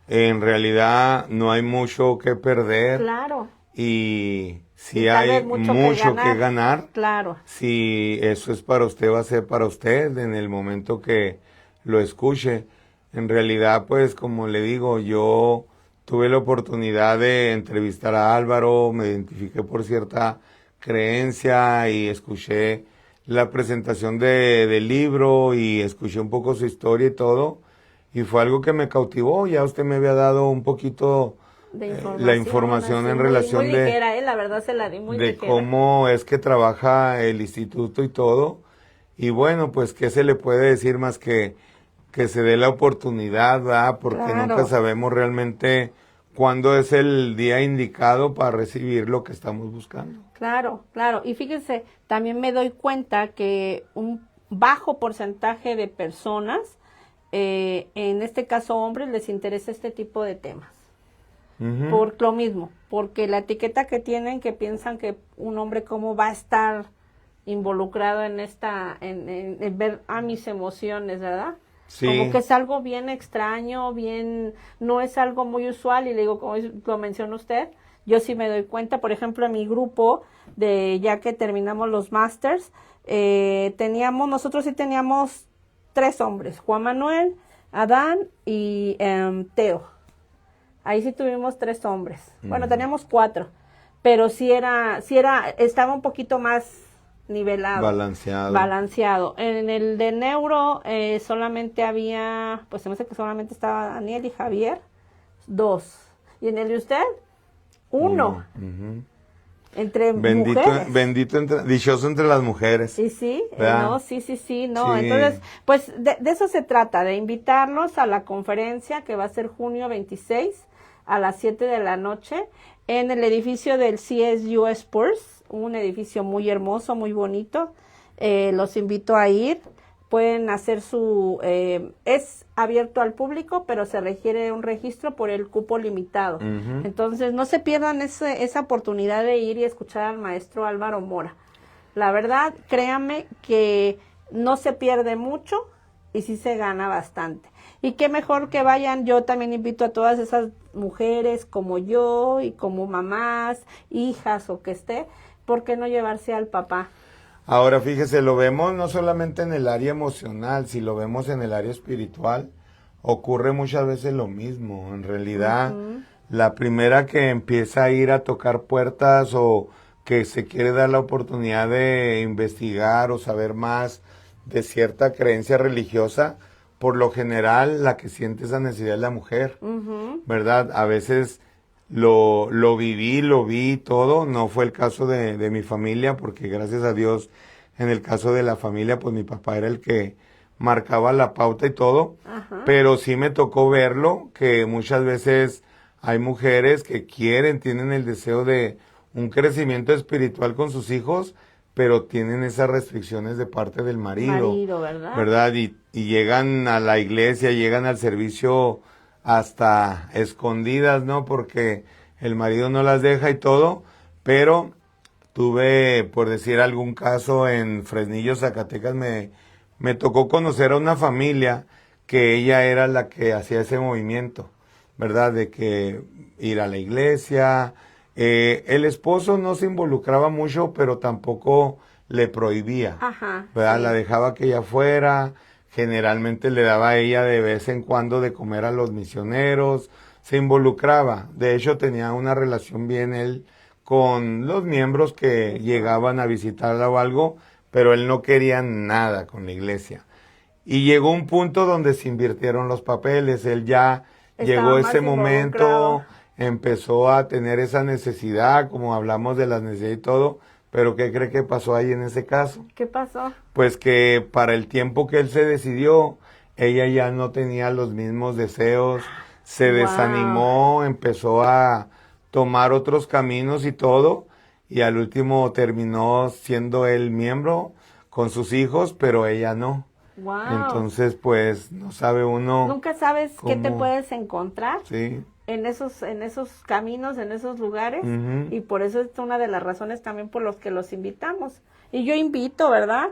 En realidad no hay mucho que perder Claro. y sí Y tal hay vez mucho que mucho que ganar. ganar. Claro. Si eso es para usted, va a ser para usted en el momento que lo escuche. En realidad, pues como le digo, yo tuve la oportunidad de entrevistar a Álvaro, me identifiqué por cierta creencia y escuché la presentación del libro y escuché un poco su historia y todo. Y fue algo que me cautivó. Ya usted me había dado un poquito De la información así, en muy relación ligera, la verdad se la di muy de ligera. cómo es que trabaja el instituto y todo. Y bueno, pues qué se le puede decir más que se dé la oportunidad, ¿verdad? Porque Claro. nunca sabemos realmente cuándo es el día indicado para recibir lo que estamos buscando. Claro, claro. Y fíjense, también me doy cuenta que un bajo porcentaje de personas, en este caso hombres, les interesa este tipo de temas. Ujú. Por lo mismo, porque la etiqueta que tienen, que piensan que un hombre cómo va a estar involucrado en en ver a mis emociones, ¿verdad? Sí. Como que es algo bien extraño, no es algo muy usual, y le digo, como lo menciona usted, yo sí me doy cuenta. Por ejemplo, en mi grupo, ya que terminamos los masters, nosotros sí teníamos 3 hombres, Juan Manuel, Adán y Teo. Ahí sí tuvimos 3 hombres. Bueno, teníamos 4, pero estaba un poquito más nivelado. Balanceado. En el de neuro solamente había, pues se me hace que solamente estaba Daniel y Javier, 2. Y en el de usted, 1. Ujú. Entre mujeres. Dichoso entre las mujeres. Sí, sí, ¿verdad? no, sí, no. Sí. Entonces, pues de eso se trata, de invitarlos a la conferencia que va a ser junio 26 a las 7 de la noche en el edificio del CSU Sports, un edificio muy hermoso, muy bonito. Los invito a ir. Pueden hacer es abierto al público, pero se requiere un registro por el cupo limitado. Ujú. Entonces, no se pierdan esa oportunidad de ir y escuchar al maestro Álvaro Mora. La verdad, créanme que no se pierde mucho y sí se gana bastante. Y qué mejor que vayan. Yo también invito a todas esas mujeres como yo y como mamás, hijas o que esté, ¿por qué no llevarse al papá? Ahora fíjese, lo vemos no solamente en el área emocional, si lo vemos en el área espiritual, ocurre muchas veces lo mismo. En realidad, la primera que empieza a ir a tocar puertas o que se quiere dar la oportunidad de investigar o saber más de cierta creencia religiosa, por lo general la que siente esa necesidad es la mujer, ¿verdad? A veces lo vi todo, no fue el caso de mi familia, porque gracias a Dios, en el caso de la familia, pues mi papá era el que marcaba la pauta y todo, pero sí me tocó verlo, que muchas veces hay mujeres que tienen el deseo de un crecimiento espiritual con sus hijos, pero tienen esas restricciones de parte del marido, ¿verdad? Y llegan a la iglesia, llegan al servicio hasta escondidas, ¿no? Porque el marido no las deja y todo, pero tuve, por decir algún caso, en Fresnillo, Zacatecas, me tocó conocer a una familia que ella era la que hacía ese movimiento, ¿verdad? De que ir a la iglesia. El esposo no se involucraba mucho, pero tampoco le prohibía, ¿verdad? Sí. La dejaba que ella fuera, generalmente le daba a ella de vez en cuando de comer a los misioneros, se involucraba. De hecho, tenía una relación bien él con los miembros que llegaban a visitarla o algo, pero él no quería nada con la iglesia. Y llegó un punto donde se invirtieron los papeles, él ya llegó ese momento, empezó a tener esa necesidad, como hablamos de las necesidades y todo, pero ¿qué cree que pasó ahí en ese caso? ¿Qué pasó? Pues que para el tiempo que él se decidió, ella ya no tenía los mismos deseos, se desanimó, empezó a tomar otros caminos y todo, y al último terminó siendo él miembro con sus hijos, pero ella no. Wow. Entonces, pues, no sabe uno. Nunca sabes qué te puedes encontrar. Sí. en esos caminos, en esos lugares, y por eso es una de las razones también por los que los invitamos. Y yo invito, ¿verdad?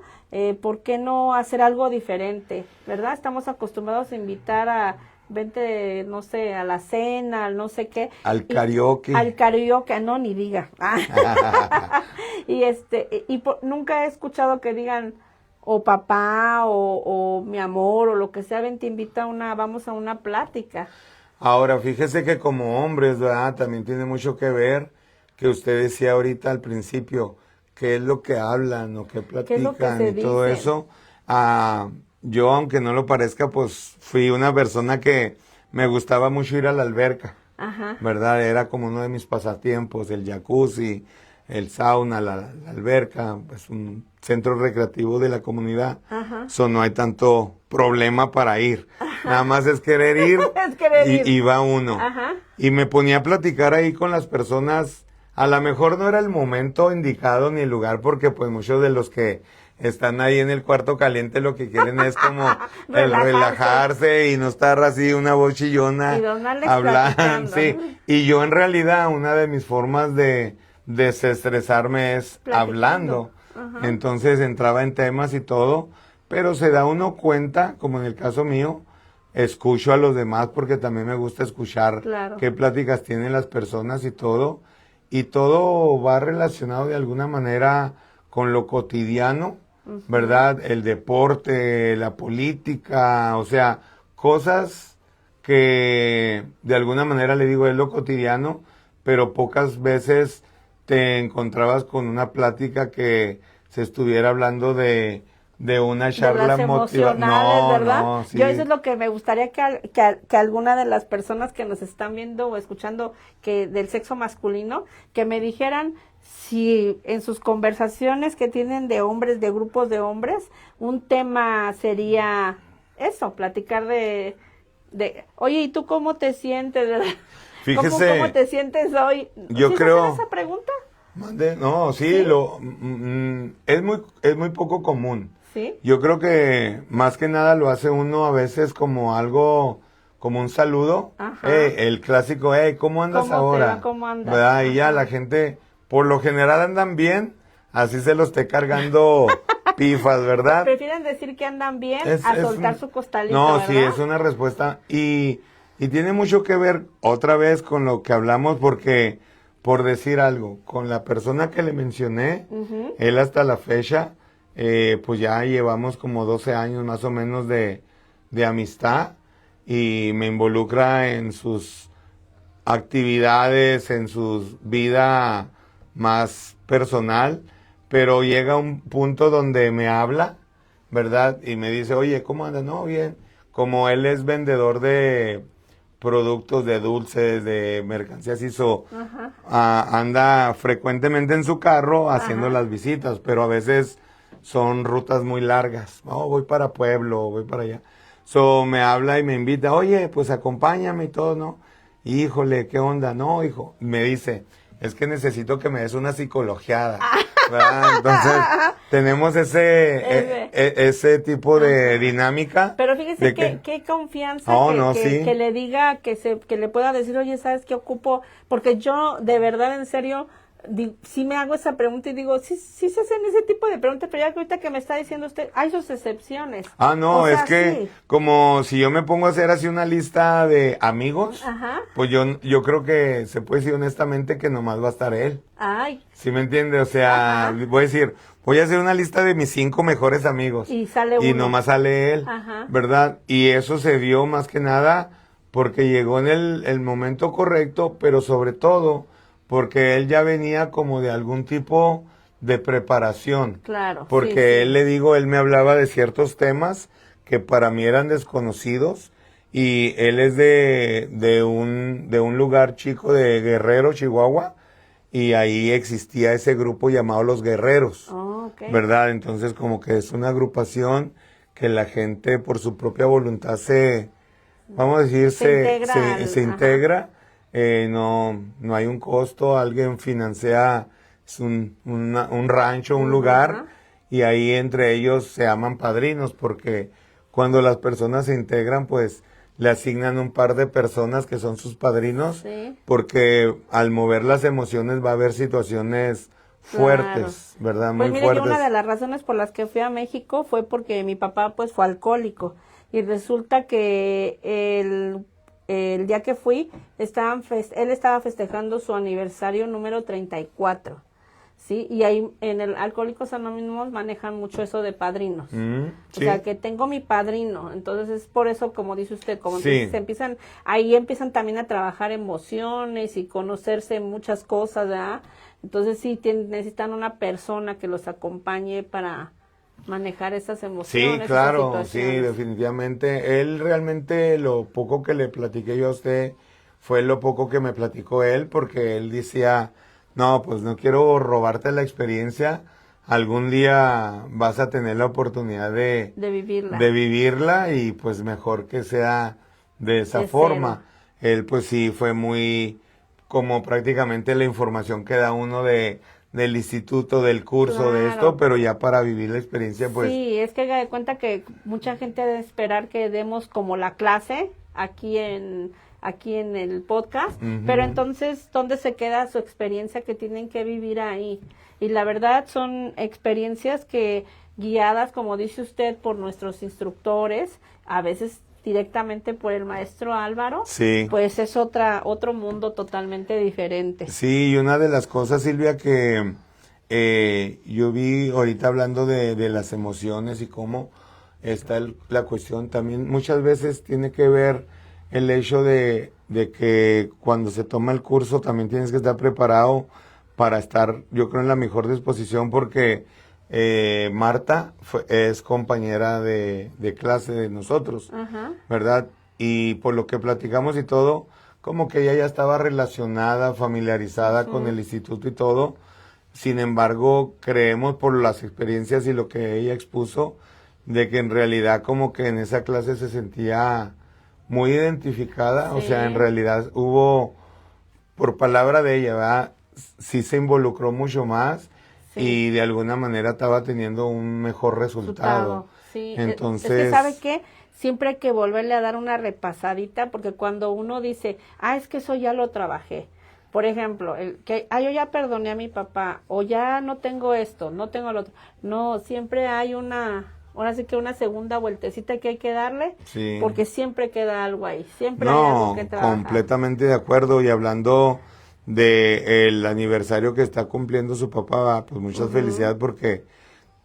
¿Por qué no hacer algo diferente? ¿Verdad? Estamos acostumbrados a invitar a, vente, no sé, a la cena, al no sé qué. Al karaoke. Al karaoke, no, ni diga. Y nunca he escuchado que digan, o papá, o mi amor, o lo que sea, ven, te invita vamos a una plática. Ahora, fíjese que como hombres, ¿verdad? También tiene mucho que ver que usted decía ahorita al principio, qué es lo que hablan o qué platican y todo eso. Yo, aunque no lo parezca, pues fui una persona que me gustaba mucho ir a la alberca, ¿verdad? Era como uno de mis pasatiempos, el jacuzzi, el sauna, la alberca, pues un centro recreativo de la comunidad. No hay tanto problema para ir. Nada más es querer ir, y va uno. Y me ponía a platicar ahí con las personas. A lo mejor no era el momento indicado ni el lugar, porque pues muchos de los que están ahí en el cuarto caliente lo que quieren es como el relajarse y no estar así una voz chillona hablando. Sí. Y yo en realidad una de mis formas de desestresarme es hablando. Entonces entraba en temas y todo, pero se da uno cuenta, como en el caso mío, escucho a los demás porque también me gusta escuchar qué pláticas tienen las personas y todo va relacionado de alguna manera con lo cotidiano, ¿verdad? El deporte, la política, o sea, cosas que de alguna manera le digo es lo cotidiano, pero pocas veces te encontrabas con una plática que se estuviera hablando de una charla motivacional, ¿verdad? No, sí. Yo eso es lo que me gustaría que alguna de las personas que nos están viendo o escuchando que del sexo masculino, que me dijeran si en sus conversaciones que tienen de hombres, de grupos de hombres, un tema sería eso, platicar de oye, ¿y tú cómo te sientes? Fíjese, ¿Cómo te sientes hoy? Yo ¿Sí creo... hacen esa pregunta? No, sí, es muy poco común. ¿Sí? Yo creo que más que nada lo hace uno a veces como algo, como un saludo. El clásico, ¿cómo andas ahora? ¿Cómo andas? ¿Verdad? Y ya la gente, por lo general andan bien, así se lo esté cargando pifas, ¿verdad? Prefieren decir que andan bien a soltar su costalito, no, ¿verdad? sí, es una respuesta. Y tiene mucho que ver otra vez con lo que hablamos porque, por decir algo, con la persona que le mencioné, él hasta la fecha, pues ya llevamos como 12 años más o menos de amistad y me involucra en sus actividades, en su vida más personal, pero llega un punto donde me habla, ¿verdad? Y me dice, oye, ¿cómo andas? No, bien. Como él es vendedor de productos, de dulces, de mercancías, anda frecuentemente en su carro haciendo las visitas, pero a veces son rutas muy largas. Voy para Pueblo, voy para allá. Me habla y me invita, oye, pues acompáñame y todo, ¿no? Híjole, ¿qué onda? No, hijo, me dice, es que necesito que me des una psicologiada, ¿verdad? Entonces, tenemos ese tipo de dinámica. Pero fíjese qué confianza que le diga, que le pueda decir, oye, ¿sabes qué ocupo? Porque yo, de verdad, en serio, sí me hago esa pregunta y digo, sí se hacen ese tipo de preguntas, pero ya que ahorita que me está diciendo usted, hay sus excepciones. No, es que como si yo me pongo a hacer así una lista de amigos, pues yo creo que se puede decir honestamente que nomás va a estar él. Ay. ¿Sí me entiende? O sea, voy a decir, voy a hacer una lista de mis 5 mejores amigos. Y sale uno. Y nomás sale él, ¿verdad? Y eso se dio más que nada porque llegó en el momento correcto, pero sobre todo porque él ya venía como de algún tipo de preparación. Claro. Porque él me hablaba de ciertos temas que para mí eran desconocidos y él es de un lugar chico de Guerrero, Chihuahua, y ahí existía ese grupo llamado Los Guerreros, ¿verdad? Entonces como que es una agrupación que la gente por su propia voluntad se integra. No hay un costo, alguien financia un rancho, un lugar, y ahí entre ellos se llaman padrinos, porque cuando las personas se integran, pues le asignan un par de personas que son sus padrinos, Sí. porque al mover las emociones va a haber situaciones fuertes, ¿verdad? Muy Pues mire que fuertes. una de las razones por las que fui a México fue porque mi papá pues fue alcohólico y resulta que el día que fui él estaba festejando su aniversario número 34, ¿sí? Y ahí en el Alcohólicos Anónimos manejan mucho eso de padrinos. O Sí. sea, que tengo mi padrino, entonces es por eso, como dice usted, como Sí. ahí empiezan también a trabajar emociones y conocerse muchas cosas, ¿verdad? Entonces sí necesitan una persona que los acompañe para manejar esas Sí, emociones, esas claro, sí, situaciones. definitivamente. Él realmente lo poco que le platiqué yo a usted fue lo poco que me platicó él, porque él decía, no, pues no quiero robarte la experiencia, algún día vas a tener la oportunidad De vivirla. de vivirla y pues mejor que sea de esa De forma. cero. Él pues sí fue muy como prácticamente la información que da uno del instituto, del curso, de esto, Claro. pero ya para vivir la experiencia pues Sí, es que haga de cuenta que mucha gente debe esperar que demos como la clase aquí en el podcast, Ujú. pero entonces, ¿dónde se queda su experiencia que tienen que vivir ahí? Y la verdad son experiencias que guiadas, como dice usted, por nuestros instructores, a veces directamente por el maestro Álvaro, Sí. pues es otro mundo totalmente diferente. Sí, y una de las cosas, Silvia, que yo vi ahorita hablando de las emociones y cómo está la cuestión, también muchas veces tiene que ver el hecho de que cuando se toma el curso también tienes que estar preparado para estar, yo creo, en la mejor disposición, porque Marta es compañera de clase de nosotros, Ajá. ¿verdad? Y por lo que platicamos y todo, como que ella ya estaba relacionada, familiarizada con el instituto y todo. Sin embargo, creemos por las experiencias y lo que ella expuso, de que en realidad como que en esa clase se sentía muy identificada. O sea, en Sí. realidad hubo, por palabra de ella, ¿verdad? Sí se involucró mucho más Sí. y de alguna manera estaba teniendo un mejor resultado. Sí, Entonces, es que ¿sabe qué? Siempre hay que volverle a dar una repasadita, porque cuando uno dice, es que eso ya lo trabajé. Por ejemplo, yo ya perdoné a mi papá, o ya no tengo esto, no tengo lo otro. No, siempre hay ahora sí que una segunda vueltecita que hay que darle, sí. porque siempre queda algo ahí, siempre hay algo No, que trabajar. completamente de acuerdo. Y hablando de el aniversario que está cumpliendo su papá, pues muchas felicidades, porque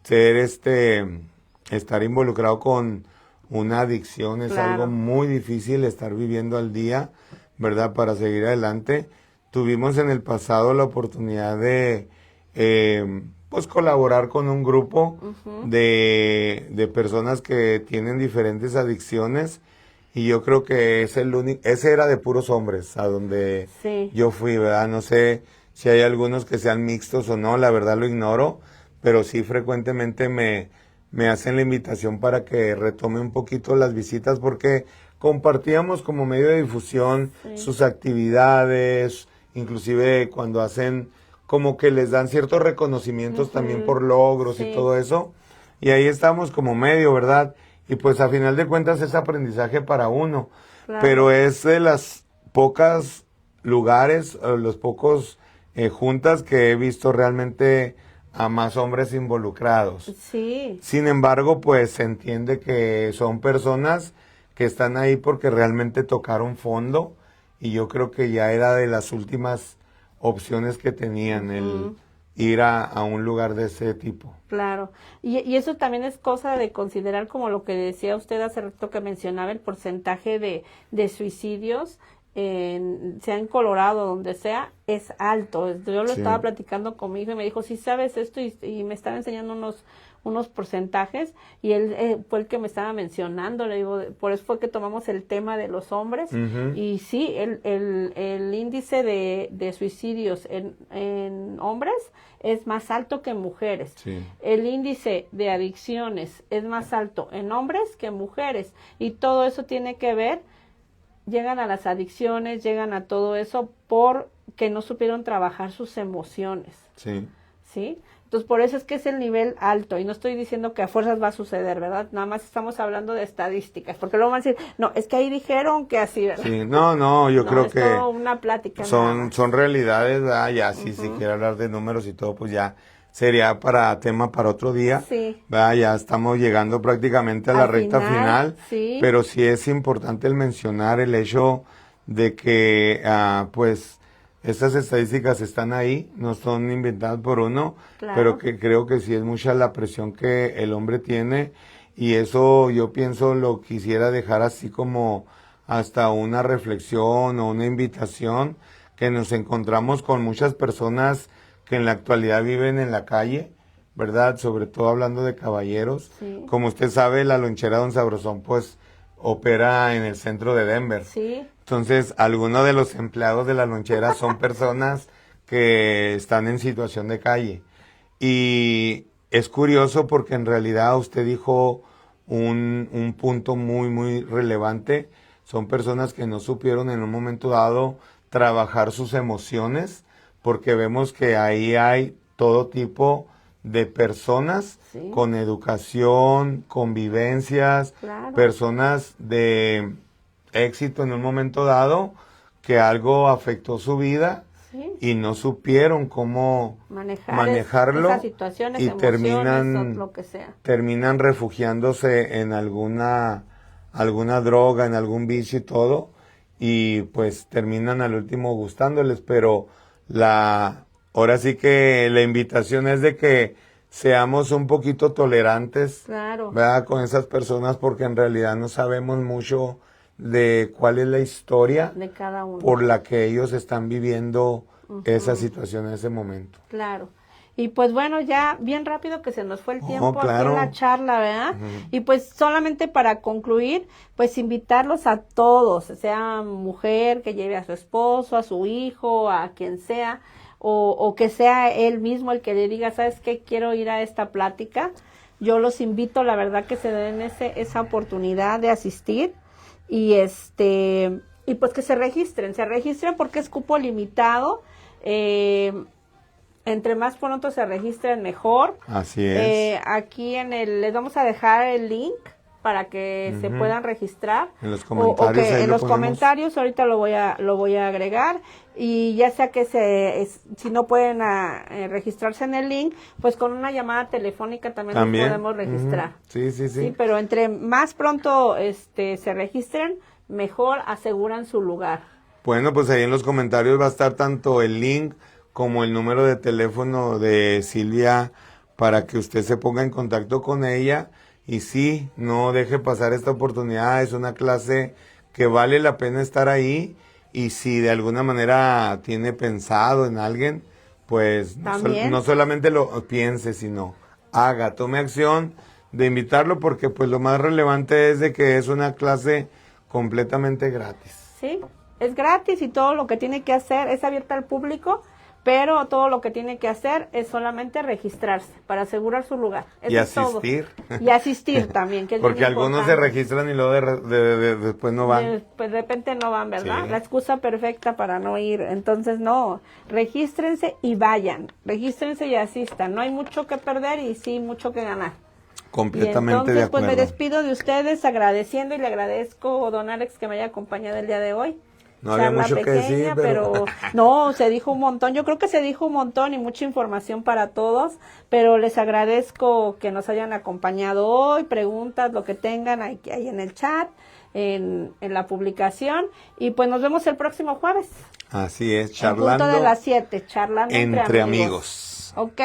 ser estar involucrado con una adicción es Claro. algo muy difícil, estar viviendo al día, ¿verdad? Para seguir adelante. Tuvimos en el pasado la oportunidad de pues colaborar con un grupo de personas que tienen diferentes adicciones, y yo creo que es ese era de puros hombres a donde Sí. yo fui, ¿verdad? No sé si hay algunos que sean mixtos o no, la verdad lo ignoro, pero sí frecuentemente me hacen la invitación para que retome un poquito las visitas, porque compartíamos como medio de difusión sus actividades, inclusive cuando hacen como que les dan ciertos reconocimientos también por logros y todo eso, y ahí estamos como medio, ¿verdad? Y pues a final de cuentas es aprendizaje para uno, Claro. pero es de las pocas lugares, los pocos juntas que he visto realmente a más hombres involucrados. Sí. Sin embargo, pues se entiende que son personas que están ahí porque realmente tocaron fondo, y yo creo que ya era de las últimas opciones que tenían el ir a un lugar de ese tipo. Claro, y eso también es cosa de considerar, como lo que decía usted hace rato que mencionaba, el porcentaje de suicidios, sea en Colorado, donde sea, es alto. Yo lo Sí. estaba platicando con mi hijo y me dijo, sí sabes esto, y me estaba enseñando unos porcentajes, y él fue el que me estaba mencionando, le digo, por eso fue que tomamos el tema de los hombres, y sí, el índice de suicidios en hombres es más alto que en mujeres. Sí. El índice de adicciones es más alto en hombres que en mujeres, y todo eso tiene que ver, llegan a las adicciones, llegan a todo eso porque no supieron trabajar sus emociones. Sí. ¿sí? Entonces, por eso es que es el nivel alto, y no estoy diciendo que a fuerzas va a suceder, ¿verdad? Nada más estamos hablando de estadísticas, porque luego van a decir, no, es que ahí dijeron que así, ¿verdad? Sí, no, yo No, creo es que todo una plática nada más. son realidades, ¿verdad? Ya si quiere hablar de números y todo, pues ya sería tema para otro día. Sí. ¿Verdad? Ya estamos llegando prácticamente a la Al recta final, sí. pero sí es importante el mencionar el hecho de que, pues, estas estadísticas están ahí, no son inventadas por uno, Claro. pero que creo que sí es mucha la presión que el hombre tiene, y eso yo pienso lo quisiera dejar así como hasta una reflexión o una invitación, que nos encontramos con muchas personas que en la actualidad viven en la calle, ¿verdad? Sobre todo hablando de caballeros. Sí. Como usted sabe, la lonchera Don Sabrosón, pues, opera en el centro de Denver. Sí, Entonces, algunos de los empleados de la lonchera son personas que están en situación de calle. Y es curioso porque en realidad usted dijo un punto muy, muy relevante. Son personas que no supieron en un momento dado trabajar sus emociones, porque vemos que ahí hay todo tipo de personas Sí. con educación, convivencias, Claro. personas de éxito en un momento dado, que algo afectó su vida sí. y no supieron cómo manejarlo, esas situaciones, y emociones, o lo que sea. terminan refugiándose en alguna droga, en algún vicio y todo, y pues terminan al último gustándoles, pero ahora sí que la invitación es de que seamos un poquito tolerantes, Claro. ¿verdad? Con esas personas, porque en realidad no sabemos mucho de cuál es la historia De cada uno. por la que ellos están viviendo esa situación en ese momento. Claro. Y pues bueno, ya bien rápido que se nos fue el tiempo claro. aquí en la charla, ¿verdad? Y pues solamente para concluir, pues invitarlos a todos, sea mujer que lleve a su esposo, a su hijo, a quien sea, o que sea él mismo el que le diga, ¿sabes qué? Quiero ir a esta plática. Yo los invito, la verdad, que se den esa oportunidad de asistir, y y pues que se registren porque es cupo limitado. Entre más pronto se registren, mejor. Así es. Aquí les vamos a dejar el link para que se puedan registrar. En los comentarios. En los ponemos. Comentarios ahorita lo voy a agregar, y ya sea que si no pueden registrarse en el link, pues con una llamada telefónica también nos podemos registrar. Sí. Pero entre más pronto se registren, mejor aseguran su lugar. Bueno, pues ahí en los comentarios va a estar tanto el link como el número de teléfono de Silvia, para que usted se ponga en contacto con ella. Y sí, no deje pasar esta oportunidad, es una clase que vale la pena estar ahí, y si de alguna manera tiene pensado en alguien, pues no solamente lo piense, sino tome acción de invitarlo, porque pues lo más relevante es de que es una clase completamente gratis. Sí, es gratis, y todo lo que tiene que hacer es abierta al público, pero todo lo que tiene que hacer es solamente registrarse para asegurar su lugar. Eso y es asistir. Todo. Y asistir también, que es porque bien algunos se importante. registran y luego después no van. Pues de repente no van, ¿verdad? Sí. La excusa perfecta para no ir. Entonces, no, regístrense y vayan. Regístrense y asistan. No hay mucho que perder y sí mucho que ganar. Completamente y entonces, de acuerdo. pues me despido de ustedes agradeciendo, y le agradezco, don Alex, que me haya acompañado el día de hoy. No había mucho que decir, pero no, se dijo un montón. Yo creo que se dijo un montón y mucha información para todos, pero les agradezco que nos hayan acompañado hoy. Preguntas, lo que tengan ahí en el chat, en la publicación, y pues nos vemos el próximo jueves. Así es, charlando. En punto de las 7, charlando entre amigos. Ok,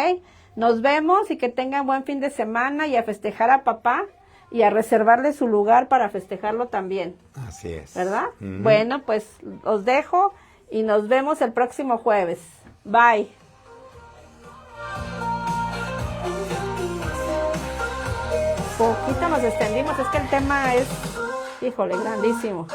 nos vemos, y que tengan buen fin de semana, y a festejar a papá, y a reservarle su lugar para festejarlo también. Así es. ¿Verdad? Bueno, pues os dejo y nos vemos el próximo jueves. Bye. Poquito nos extendimos, es que el tema es, híjole, grandísimo.